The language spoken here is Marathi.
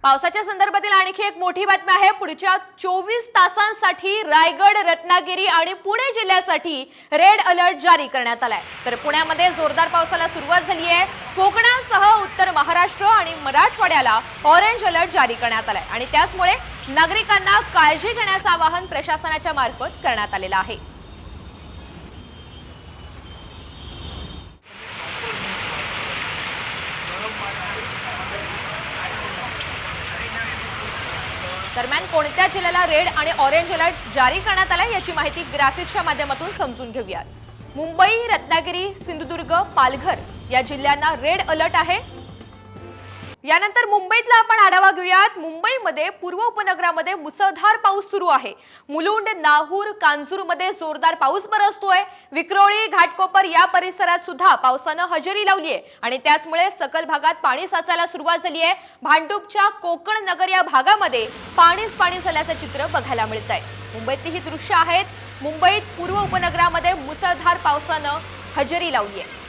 पावसाच्या संदर्भातील आणखी एक मोठी बातमी आहे। पुढच्या 24 तासांसाठी रायगड, रत्नागिरी आणि पुणे जिल्ह्यासाठी रेड अलर्ट जारी करण्यात आलाय। तर पुण्यामध्ये जोरदार पावसाला सुरुवात झाली आहे। कोकणासह उत्तर महाराष्ट्र आणि मराठवाड्याला ऑरेंज अलर्ट जारी करण्यात आलाय आणि त्यामुळे नागरिकांना काळजी घेण्याचे आवाहन प्रशासनाच्या मार्फत करण्यात आलेले आहे। दरम्यान कोणत्या जिल्ह्याला रेड आणि ऑरेंज अलर्ट जारी करण्यात आला याची माहिती ग्राफिक्सच्या माध्यमातून समजून घेऊयात। मुंबई, रत्नागिरी, सिंधुदुर्ग, पालघर या जिल्ह्यांना रेड अलर्ट आहे। यानंतर मुंबईतला आपण आढावा घेऊयात। मुंबईमध्ये पूर्व उपनगरामध्ये मुसळधार पाऊस सुरू आहे। मुलुंड, नाहूर, कांजूरमध्ये जोरदार पाऊस बरसतोय। विक्रोळी, घाटकोपर या परिसरात सुद्धा पावसाने हजेरी लावली आहे आणि त्यामुळे सकल भागात पाणी साचायला सुरुवात झाली आहे। भांडूपच्या कोकण नगर या भागामध्ये पाणी झाल्याचं चित्र बघायला मिळतंय। मुंबईतली ही दृश्य आहेत। मुंबईत पूर्व उपनगरामध्ये मुसळधार पावसाने हजेरी लावली आहे।